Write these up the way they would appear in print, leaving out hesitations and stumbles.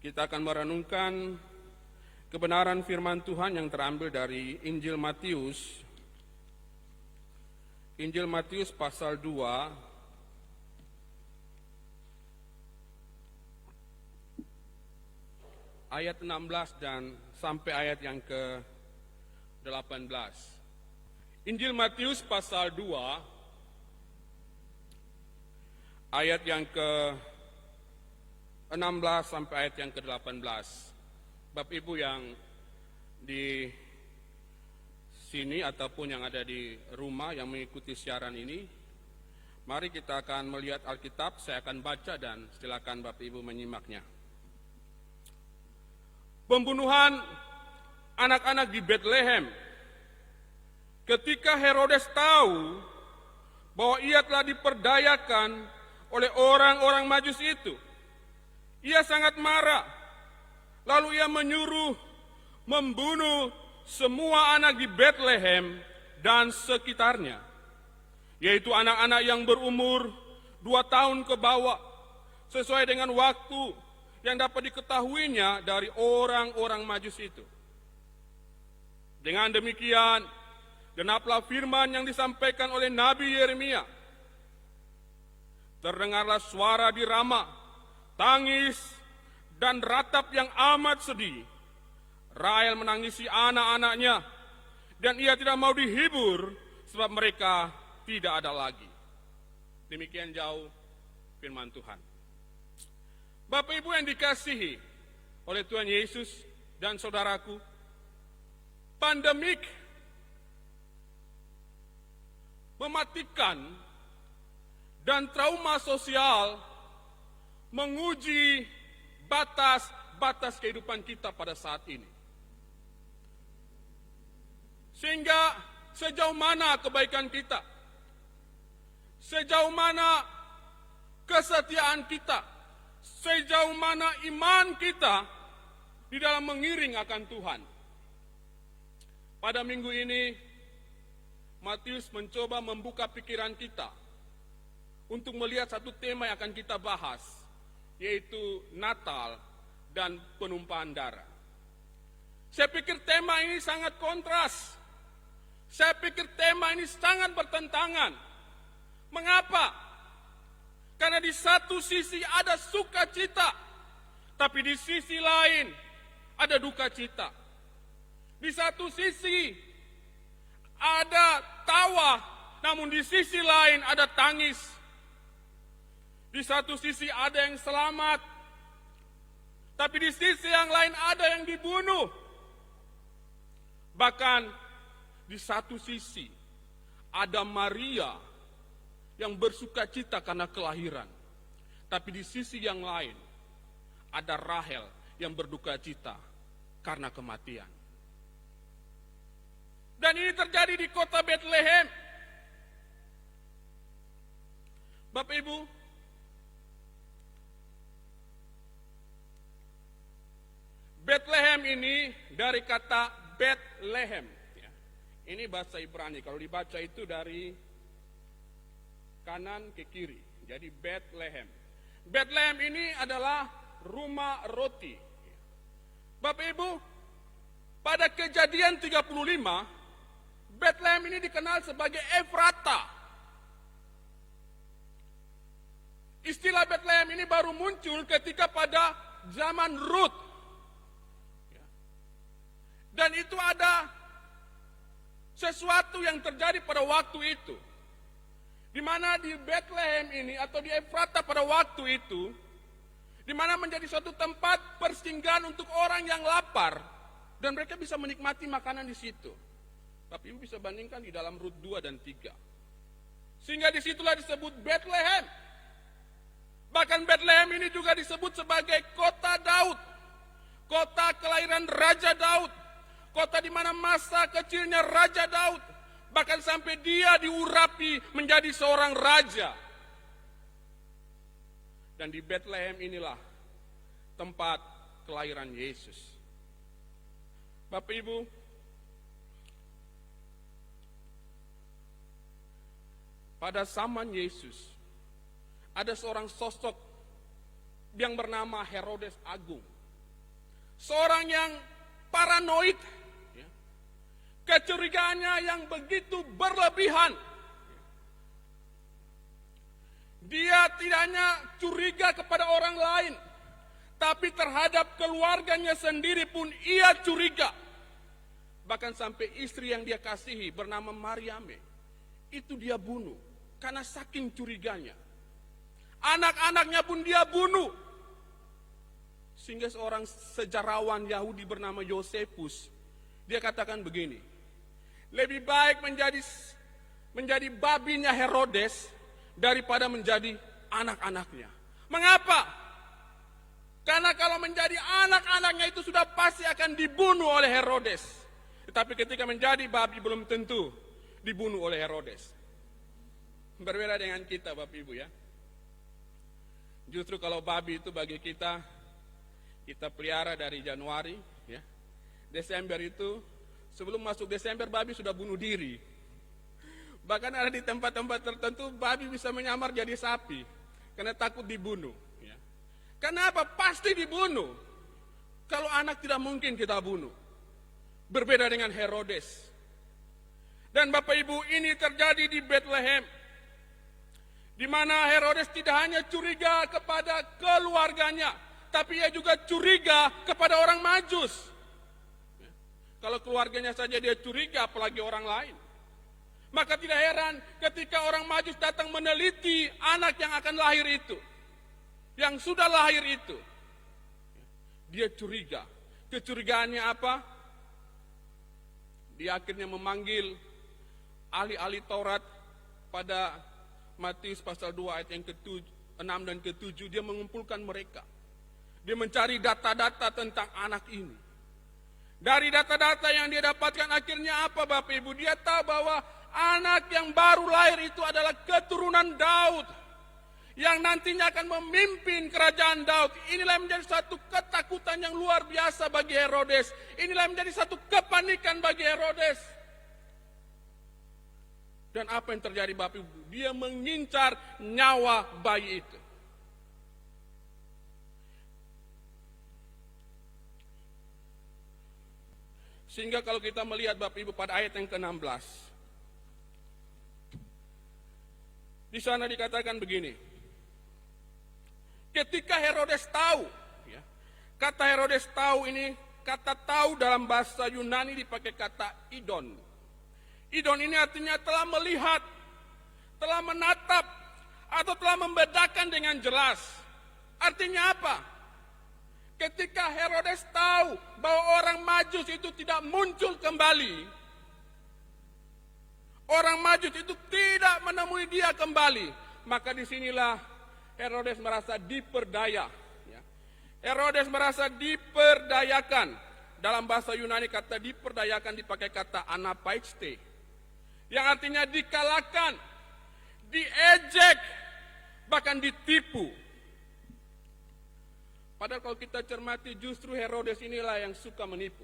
Kita akan merenungkan kebenaran firman Tuhan yang terambil dari Injil Matius. Injil Matius pasal 2 ayat 16 dan sampai ayat yang ke-18. Injil Matius pasal 2 ayat yang ke-16 sampai ayat yang ke-18. Bapak Ibu yang di sini ataupun yang ada di rumah yang mengikuti siaran ini, mari kita akan melihat Alkitab. Saya akan baca dan silakan Bapak Ibu menyimaknya. Pembunuhan anak-anak di Bethlehem. Ketika Herodes tahu bahwa ia telah diperdayakan oleh orang-orang Majus itu, ia sangat marah. Lalu ia menyuruh membunuh semua anak di Bethlehem dan sekitarnya, yaitu anak-anak yang berumur 2 tahun ke bawah, sesuai dengan waktu yang dapat diketahuinya dari orang-orang Majus itu. Dengan demikian, genaplah firman yang disampaikan oleh Nabi Yeremia. Terdengarlah suara di Rama, tangis dan ratap yang amat sedih. Rahel menangisi anak-anaknya, dan ia tidak mau dihibur sebab mereka tidak ada lagi. Demikian jauh firman Tuhan. Bapak Ibu yang dikasihi oleh Tuhan Yesus dan saudaraku, pandemik mematikan dan trauma sosial menguji batas kehidupan kita pada saat ini. Sehingga sejauh mana kebaikan kita, sejauh mana kesetiaan kita, sejauh mana iman kita di dalam mengiring akan Tuhan. Pada minggu ini, Matius mencoba membuka pikiran kita untuk melihat satu tema yang akan kita bahas, yaitu Natal dan penumpahan darah. Saya pikir tema ini sangat kontras. Saya pikir tema ini sangat bertentangan. Mengapa? Karena di satu sisi ada sukacita, tapi di sisi lain ada duka cita. Di satu sisi ada tawa, namun di sisi lain ada tangis. Di satu sisi ada yang selamat, tapi di sisi yang lain ada yang dibunuh. Bahkan di satu sisi ada Maria yang bersuka cita karena kelahiran, tapi di sisi yang lain ada Rahel yang berduka cita karena kematian. Dan ini terjadi di kota Bethlehem. Bapak Ibu, Bethlehem ini dari kata Bethlehem. Ini bahasa Ibrani. Kalau dibaca itu dari kanan ke kiri. Jadi Bethlehem. Bethlehem ini adalah rumah roti. Bapak Ibu, pada Kejadian 35, Bethlehem ini dikenal sebagai Efrata. Istilah Bethlehem ini baru muncul ketika pada zaman Rut. Dan itu ada sesuatu yang terjadi pada waktu itu, di mana di Bethlehem ini atau di Efrata pada waktu itu, di mana menjadi suatu tempat persinggahan untuk orang yang lapar, dan mereka bisa menikmati makanan di situ. Tapi Ibu bisa bandingkan di dalam Rut 2 dan 3. Sehingga disitulah disebut Bethlehem. Bahkan Bethlehem ini juga disebut sebagai kota Daud, kota kelahiran Raja Daud, kota di mana masa kecilnya Raja Daud, bahkan sampai dia diurapi menjadi seorang raja. Dan di Bethlehem inilah tempat kelahiran Yesus. Bapak Ibu, pada zaman Yesus ada seorang sosok yang bernama Herodes Agung. seorang yang paranoid, ya. Kecurigaannya yang begitu berlebihan. Dia tidak hanya curiga kepada orang lain, tapi terhadap keluarganya sendiri pun ia curiga. Bahkan sampai istri yang dia kasihi bernama Mariame, itu dia bunuh karena saking curiganya. Anak-anaknya pun dia bunuh. Sehingga seorang sejarawan Yahudi bernama Yosefus, dia katakan begini, lebih baik menjadi babinya Herodes daripada menjadi anak-anaknya. Mengapa? Karena kalau menjadi anak-anaknya itu sudah pasti akan dibunuh oleh Herodes. Tetapi ketika menjadi babi belum tentu dibunuh oleh Herodes. Berbeda dengan kita Bapak Ibu ya. Justru kalau babi itu bagi kita pelihara dari Januari ya. Desember itu, sebelum masuk Desember babi sudah bunuh diri. Bahkan ada di tempat-tempat tertentu babi bisa menyamar jadi sapi karena takut dibunuh. Ya. Kenapa? Pasti dibunuh. Kalau anak tidak mungkin kita bunuh. Berbeda dengan Herodes. Dan Bapak Ibu, ini terjadi di Bethlehem, di mana Herodes tidak hanya curiga kepada keluarganya, tapi ia juga curiga kepada orang Majus. Ya. Kalau keluarganya saja dia curiga, apalagi orang lain. Maka tidak heran ketika orang Majus datang meneliti anak yang akan lahir itu, yang sudah lahir itu. Dia curiga. Kecurigaannya apa? Dia akhirnya memanggil ahli-ahli Taurat pada Matius pasal 2 ayat yang ke-6 dan ke-7. Dia mengumpulkan mereka. Dia mencari data-data tentang anak ini. Dari data-data yang dia dapatkan akhirnya apa Bapak Ibu? Dia tahu bahwa anak yang baru lahir itu adalah keturunan Daud, yang nantinya akan memimpin kerajaan Daud. Inilah yang menjadi satu ketakutan yang luar biasa bagi Herodes. Inilah yang menjadi satu kepanikan bagi Herodes. Dan apa yang terjadi Bapak Ibu? Dia mengincar nyawa bayi itu. Sehingga kalau kita melihat Bapak Ibu pada ayat yang ke-16, di sana dikatakan begini. Ketika Herodes tahu, ya, kata Herodes tahu ini, kata tahu dalam bahasa Yunani dipakai kata idon. Idon ini artinya telah melihat, telah menatap, atau telah membedakan dengan jelas. Artinya apa? Ketika Herodes tahu bahwa orang Majus itu tidak muncul kembali, orang Majus itu tidak menemui dia kembali, maka disinilah Herodes merasa diperdaya. Herodes merasa diperdayakan. Dalam bahasa Yunani kata diperdayakan dipakai kata anapaiste, yang artinya dikalahkan, diejek, bahkan ditipu. Padahal kalau kita cermati justru Herodes inilah yang suka menipu.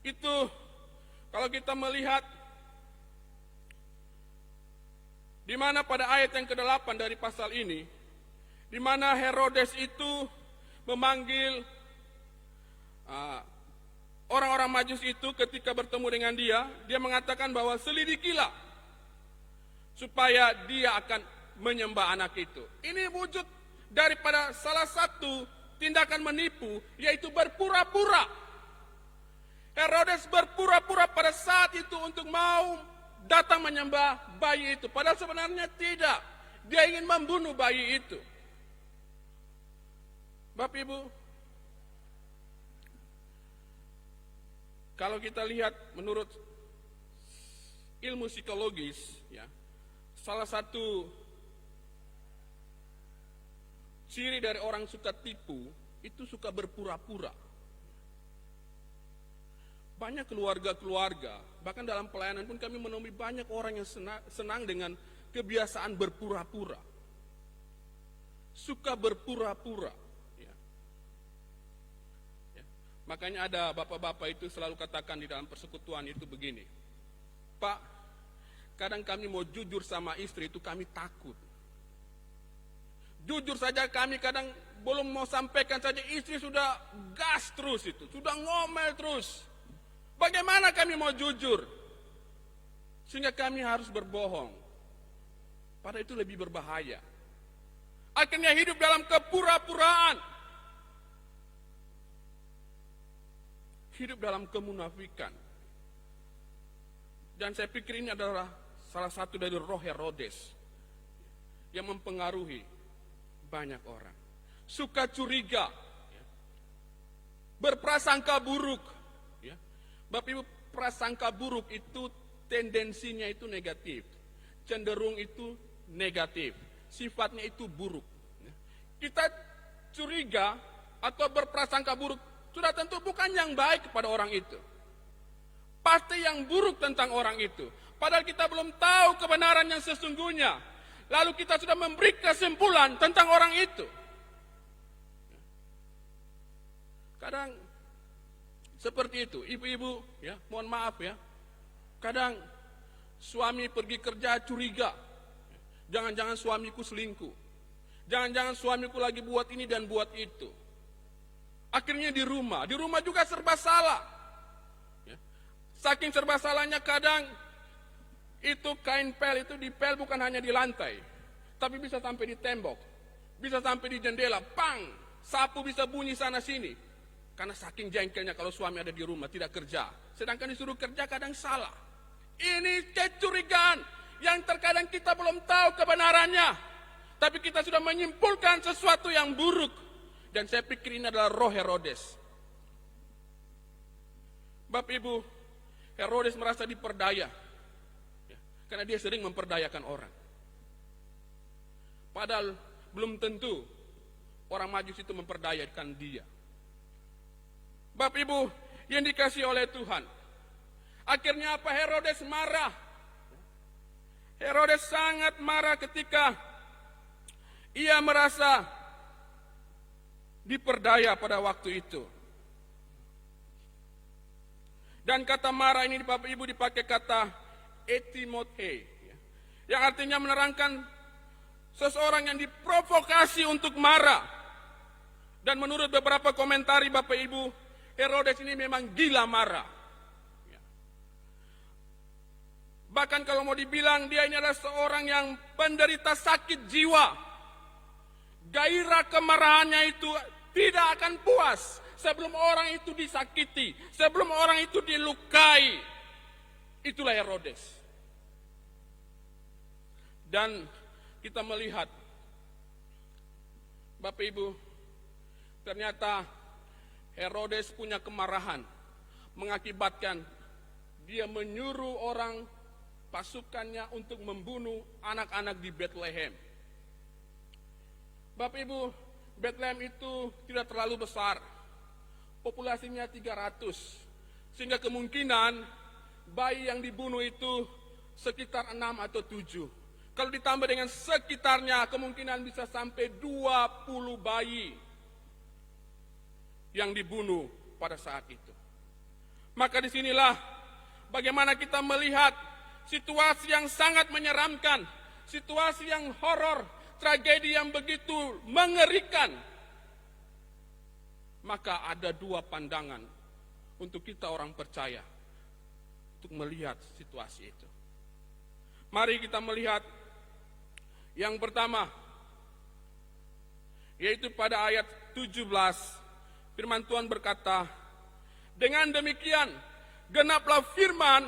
Itu kalau kita melihat di mana pada ayat yang ke-8 dari pasal ini, di mana Herodes itu memanggil orang-orang Majus itu ketika bertemu dengan dia mengatakan bahwa selidikilah supaya dia akan menyembah anak itu. Ini wujud daripada salah satu tindakan menipu, yaitu berpura-pura. Herodes berpura-pura pada saat itu untuk mau datang menyembah bayi itu. Padahal sebenarnya tidak. Dia ingin membunuh bayi itu. Bapak Ibu, kalau kita lihat menurut ilmu psikologis, ya, salah satu ciri dari orang suka tipu, itu suka berpura-pura. Banyak keluarga-keluarga, bahkan dalam pelayanan pun kami menemui banyak orang yang senang dengan kebiasaan berpura-pura. Suka berpura-pura. Ya. Ya. Makanya ada bapak-bapak itu selalu katakan di dalam persekutuan itu begini, Pak, kadang kami mau jujur sama istri itu kami takut. Jujur saja kami kadang belum mau sampaikan saja istri sudah gas terus itu, sudah ngomel terus. Bagaimana kami mau jujur? Sehingga kami harus berbohong. Padahal itu lebih berbahaya. Akhirnya hidup dalam kepura-puraan. Hidup dalam kemunafikan. Dan saya pikir ini adalah salah satu dari roh Herodes yang mempengaruhi banyak orang. Suka curiga, berprasangka buruk. Bapak Ibu, prasangka buruk itu tendensinya itu negatif, cenderung itu negatif, sifatnya itu buruk. Kita curiga atau berprasangka buruk sudah tentu bukan yang baik kepada orang itu. Pasti yang buruk tentang orang itu. Padahal kita belum tahu kebenaran yang sesungguhnya. Lalu kita sudah memberi kesimpulan tentang orang itu. Kadang seperti itu, ibu-ibu, ya, mohon maaf ya. Kadang suami pergi kerja curiga. Jangan-jangan suamiku selingkuh. Jangan-jangan suamiku lagi buat ini dan buat itu. Akhirnya di rumah juga serba salah. Ya. Saking serba salahnya kadang itu kain pel itu dipel bukan hanya di lantai, tapi bisa sampai di tembok, bisa sampai di jendela, pang, sapu bisa bunyi sana sini. Karena saking jengkelnya kalau suami ada di rumah tidak kerja, sedangkan disuruh kerja kadang salah. Ini kecurigaan yang terkadang kita belum tahu kebenarannya, tapi kita sudah menyimpulkan sesuatu yang buruk. Dan saya pikir ini adalah roh Herodes. Bapak Ibu, Herodes merasa diperdaya, karena dia sering memperdayakan orang. Padahal belum tentu orang Majus itu memperdayakan dia. Bapak Ibu yang dikasihi oleh Tuhan, akhirnya apa? Herodes marah. Herodes sangat marah ketika ia merasa diperdaya pada waktu itu. Dan kata marah ini Bapak Ibu dipakai kata etimote, yang artinya menerangkan seseorang yang diprovokasi untuk marah. Dan menurut beberapa komentari Bapak Ibu, Herodes ini memang gila marah. Bahkan kalau mau dibilang dia ini adalah seorang yang penderita sakit jiwa. Gairah kemarahannya itu tidak akan puas sebelum orang itu disakiti, sebelum orang itu dilukai. Itulah Herodes. Dan kita melihat, Bapak Ibu, ternyata Herodes punya kemarahan, mengakibatkan dia menyuruh orang pasukannya untuk membunuh anak-anak di Bethlehem. Bapak Ibu, Bethlehem itu tidak terlalu besar, populasinya 300, sehingga kemungkinan bayi yang dibunuh itu sekitar 6 atau 7. Kalau ditambah dengan sekitarnya, kemungkinan bisa sampai 20 bayi yang dibunuh pada saat itu. Maka disinilah bagaimana kita melihat situasi yang sangat menyeramkan, situasi yang horor, tragedi yang begitu mengerikan. Maka ada dua pandangan untuk kita orang percaya untuk melihat situasi itu. Mari kita melihat yang pertama, yaitu pada ayat 17. Firman Tuhan berkata, dengan demikian genaplah firman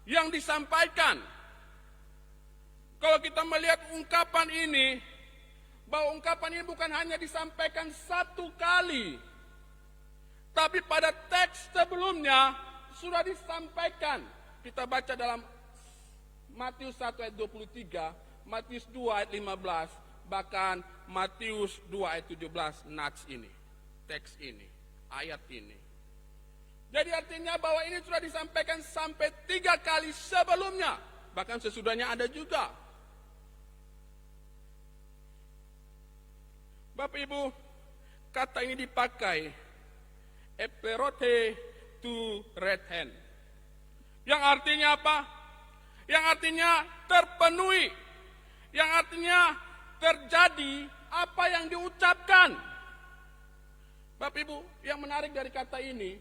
yang disampaikan. Kalau kita melihat ungkapan ini, bahwa ungkapan ini bukan hanya disampaikan satu kali, tapi pada teks sebelumnya sudah disampaikan. Kita baca dalam Matius 1 ayat 23, Matius 2 ayat 15, bahkan Matius 2 ayat 17, nats ini. Teks ini, ayat ini. Jadi artinya bahwa ini sudah disampaikan sampai 3 kali sebelumnya. Bahkan sesudahnya ada juga. Bapak Ibu, kata ini dipakai eperote to red hand. Yang artinya apa? Yang artinya terpenuhi. Yang artinya terjadi apa yang diucapkan. Bapak Ibu, yang menarik dari kata ini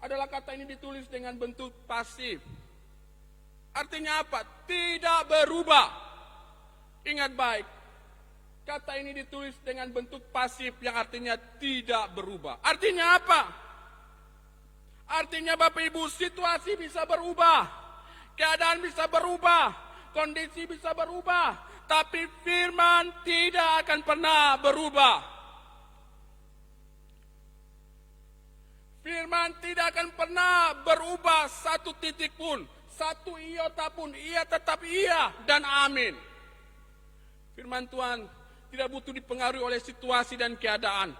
adalah kata ini ditulis dengan bentuk pasif. Artinya apa? Tidak berubah. Ingat baik, kata ini ditulis dengan bentuk pasif yang artinya tidak berubah. Artinya apa? Artinya Bapak Ibu, situasi bisa berubah, keadaan bisa berubah, kondisi bisa berubah, tapi firman tidak akan pernah berubah. Firman tidak akan pernah berubah satu titik pun, satu iota pun, ia tetap iya dan amin. Firman Tuhan tidak butuh dipengaruhi oleh situasi dan keadaan,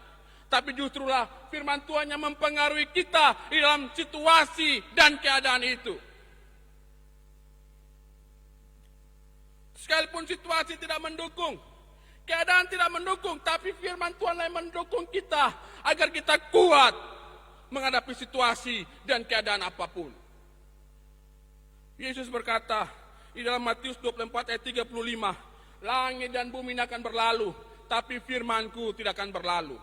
tapi justrulah firman Tuhan yang mempengaruhi kita di dalam situasi dan keadaan itu. Sekalipun situasi tidak mendukung, keadaan tidak mendukung, tapi firman Tuhan yang mendukung kita agar kita kuat menghadapi situasi dan keadaan apapun. Yesus berkata di dalam Matius 24 ayat 35, langit dan bumi akan berlalu, tapi firman-Ku tidak akan berlalu.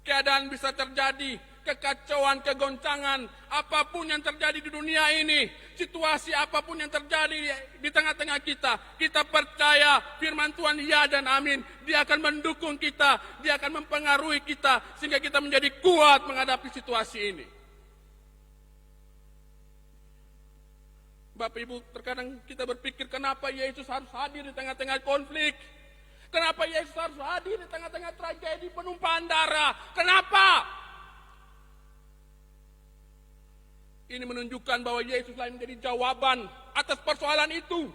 Keadaan bisa terjadi, kekacauan, kegoncangan, apapun yang terjadi di dunia ini, situasi apapun yang terjadi di tengah-tengah kita, kita percaya firman Tuhan ya dan amin. Dia akan mendukung kita, dia akan mempengaruhi kita, sehingga kita menjadi kuat menghadapi situasi ini. Bapak Ibu, terkadang kita berpikir kenapa Yesus harus hadir di tengah-tengah konflik? Kenapa Yesus harus hadir di tengah-tengah tragedi penumpahan darah? Kenapa? Ini menunjukkan bahwa Yesuslah yang menjadi jawaban atas persoalan itu.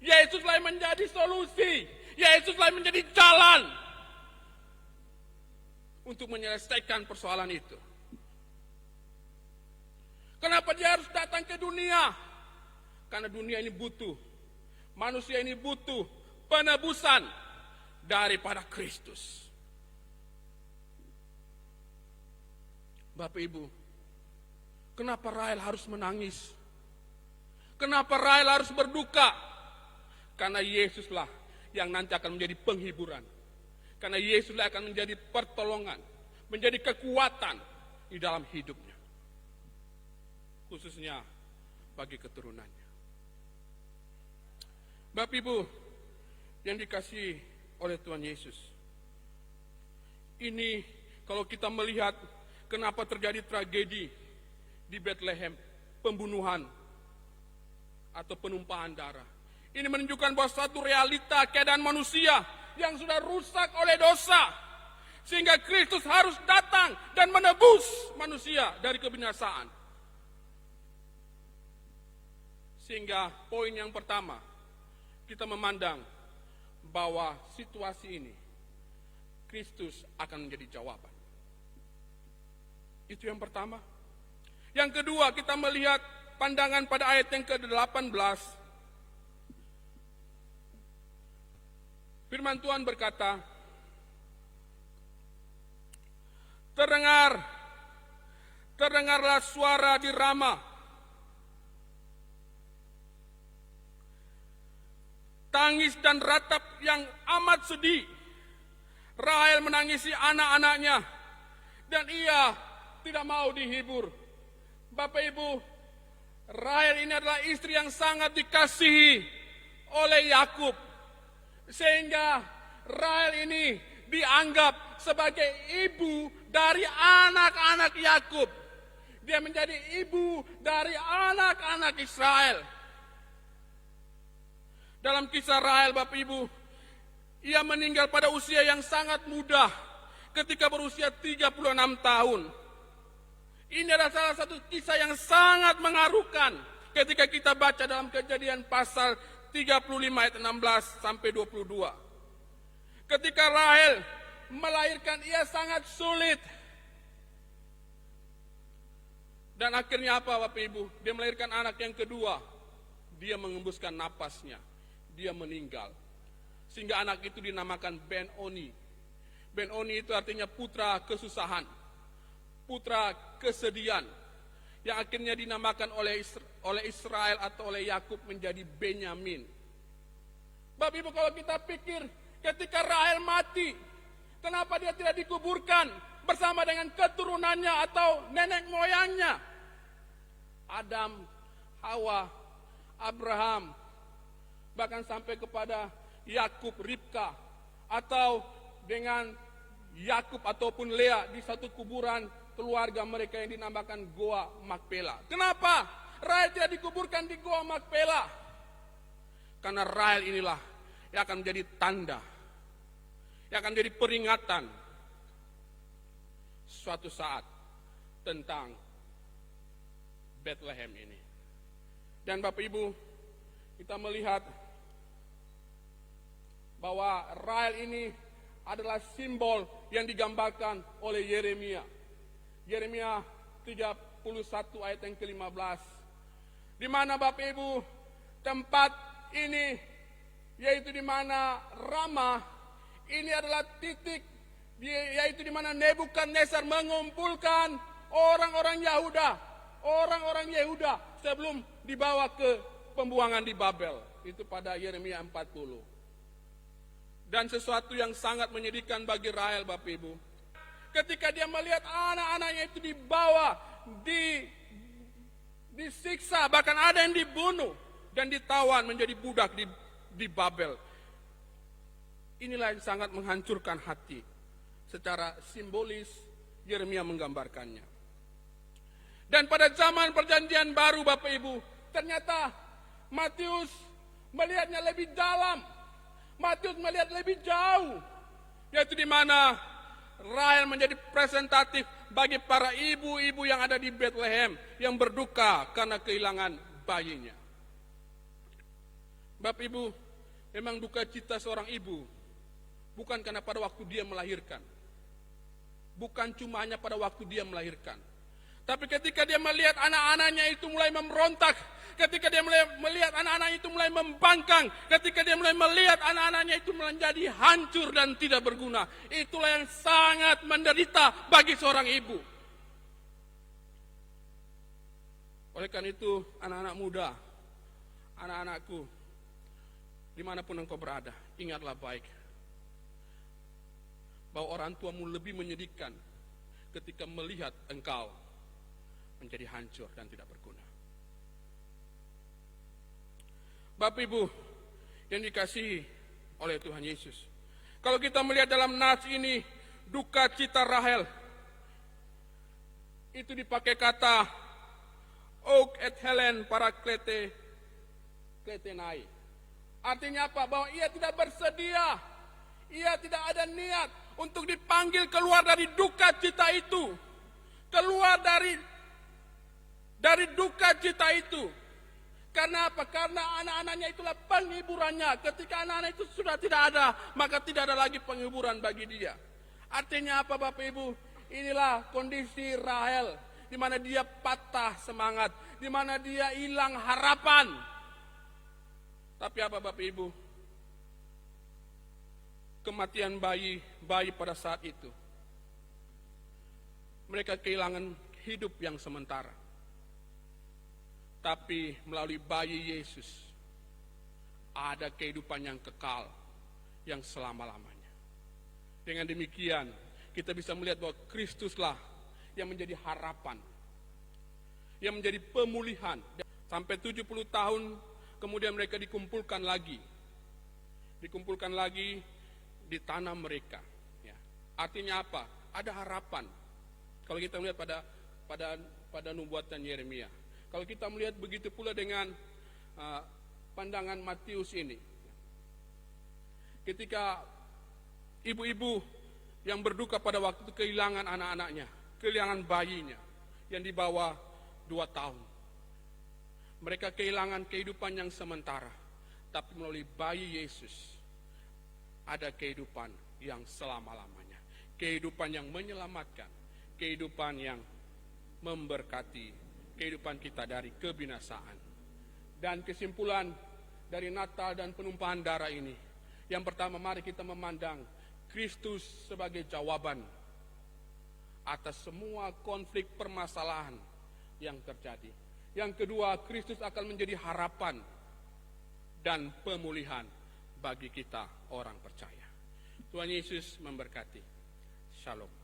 Yesuslah yang menjadi solusi. Yesuslah yang menjadi jalan untuk menyelesaikan persoalan itu. Kenapa dia harus datang ke dunia? Karena dunia ini butuh, manusia ini butuh penebusan daripada Kristus. Bapak Ibu, kenapa Rahel harus menangis? Kenapa Rahel harus berduka? Karena Yesuslah yang nanti akan menjadi penghiburan. Karena Yesuslah akan menjadi pertolongan, menjadi kekuatan di dalam hidupnya. Khususnya bagi keturunannya. Bapak Ibu yang dikasihi oleh Tuhan Yesus, ini kalau kita melihat kenapa terjadi tragedi di Bethlehem, pembunuhan atau penumpahan darah, ini menunjukkan bahwa suatu realita keadaan manusia yang sudah rusak oleh dosa, sehingga Kristus harus datang dan menebus manusia dari kebinasaan. Sehingga poin yang pertama, kita memandang bahwa situasi ini Kristus akan menjadi jawaban. Itu yang pertama. Yang kedua, kita melihat pandangan pada ayat yang ke-18. Firman Tuhan berkata, terdengarlah suara di Rama, tangis dan ratap yang amat sedih. Rahel menangisi anak-anaknya dan ia tidak mau dihibur. Bapak Ibu, Rahel ini adalah istri yang sangat dikasihi oleh Yakub, sehingga Rahel ini dianggap sebagai ibu dari anak-anak Yakub. Dia menjadi ibu dari anak-anak Israel. Dalam kisah Rahel, Bapak Ibu, ia meninggal pada usia yang sangat muda, ketika berusia 36 tahun. Ini adalah salah satu kisah yang sangat mengharukan ketika kita baca dalam Kejadian pasal 35 ayat 16 sampai 22. Ketika Rahel melahirkan, ia sangat sulit. Dan akhirnya apa Bapak Ibu? Dia melahirkan anak yang kedua. Dia mengembuskan napasnya. Dia meninggal. Sehingga anak itu dinamakan Ben-Oni. Ben-Oni itu artinya putra kesusahan, putra kesedihan, yang akhirnya dinamakan oleh Israel atau oleh Yakub menjadi Benyamin. Bapak Ibu, kalau kita pikir Ketika Rahel mati, kenapa dia tidak dikuburkan bersama dengan keturunannya atau nenek moyangnya? Adam, Hawa, Abraham, bahkan sampai kepada Yakub, Ribka, atau dengan Yakub ataupun Lea di satu kuburan keluarga mereka yang dinamakan Goa Makpela. Kenapa Rahel tidak dikuburkan di Goa Makpela? Karena Rahel inilah yang akan menjadi tanda, yang akan menjadi peringatan suatu saat tentang Bethlehem ini. Dan Bapak Ibu, kita melihat bahwa Rahel ini adalah simbol yang digambarkan oleh Yeremia. Yeremia 31 ayat yang ke-15. Di mana Bapak Ibu, tempat ini yaitu di mana Ramah ini adalah titik, yaitu di mana Nebukadnezar mengumpulkan orang-orang Yehuda sebelum dibawa ke pembuangan di Babel. Itu pada Yeremia 40. Dan sesuatu yang sangat menyedihkan bagi Rahel, Bapak Ibu, ketika dia melihat anak-anaknya itu dibawa, disiksa, bahkan ada yang dibunuh dan ditawan menjadi budak di Babel. Inilah yang sangat menghancurkan hati. Secara simbolis Yeremia menggambarkannya. Dan pada zaman perjanjian baru, Bapak Ibu, ternyata Matius melihatnya lebih dalam. Matius melihat lebih jauh, yaitu di mana Rahel menjadi presentatif bagi para ibu-ibu yang ada di Bethlehem yang berduka karena kehilangan bayinya. Bapak Ibu, memang duka cita seorang ibu bukan karena pada waktu dia melahirkan, bukan cuma hanya pada waktu dia melahirkan, tapi ketika dia melihat anak-anaknya itu mulai memberontak, ketika dia melihat anak-anaknya itu mulai membangkang, ketika dia mulai melihat anak-anaknya itu menjadi hancur dan tidak berguna, itulah yang sangat menderita bagi seorang ibu. Oleh karena itu, anak-anak muda, anak-anakku, dimanapun engkau berada, ingatlah baik bahwa orang tuamu lebih menyedihkan ketika melihat engkau menjadi hancur dan tidak berguna. Bapak Ibu yang dikasihi oleh Tuhan Yesus, kalau kita melihat dalam nas ini, duka cita Rahel itu dipakai kata Oak et Helen para kletenai. Artinya apa? Bahwa ia tidak bersedia, ia tidak ada niat untuk dipanggil keluar dari duka cita itu, keluar dari duka cita itu. Karena apa? Karena anak-anaknya itulah penghiburannya. Ketika anak-anak itu sudah tidak ada, maka tidak ada lagi penghiburan bagi dia. Artinya apa, Bapak Ibu? Inilah kondisi Rahel, di mana dia patah semangat, di mana dia hilang harapan. Tapi apa, Bapak Ibu? Kematian bayi pada saat itu, mereka kehilangan hidup yang sementara. Tapi melalui bayi Yesus ada kehidupan yang kekal, yang selama-lamanya. Dengan demikian kita bisa melihat bahwa Kristuslah yang menjadi harapan, yang menjadi pemulihan. Sampai 70 tahun kemudian mereka dikumpulkan lagi di tanah mereka. Ya. Artinya apa? Ada harapan. Kalau kita melihat pada nubuatan Yeremia. Kalau kita melihat begitu pula dengan pandangan Matius ini. Ketika ibu-ibu yang berduka pada waktu itu kehilangan anak-anaknya, kehilangan bayinya yang di bawah 2 tahun. Mereka kehilangan kehidupan yang sementara. Tapi melalui bayi Yesus ada kehidupan yang selama-lamanya. Kehidupan yang menyelamatkan, kehidupan yang memberkati kehidupan kita dari kebinasaan. Dan kesimpulan dari Natal dan penumpahan darah ini, yang pertama, mari kita memandang Kristus sebagai jawaban atas semua konflik permasalahan yang terjadi. Yang kedua, Kristus akan menjadi harapan dan pemulihan bagi kita orang percaya. Tuhan Yesus memberkati. Shalom.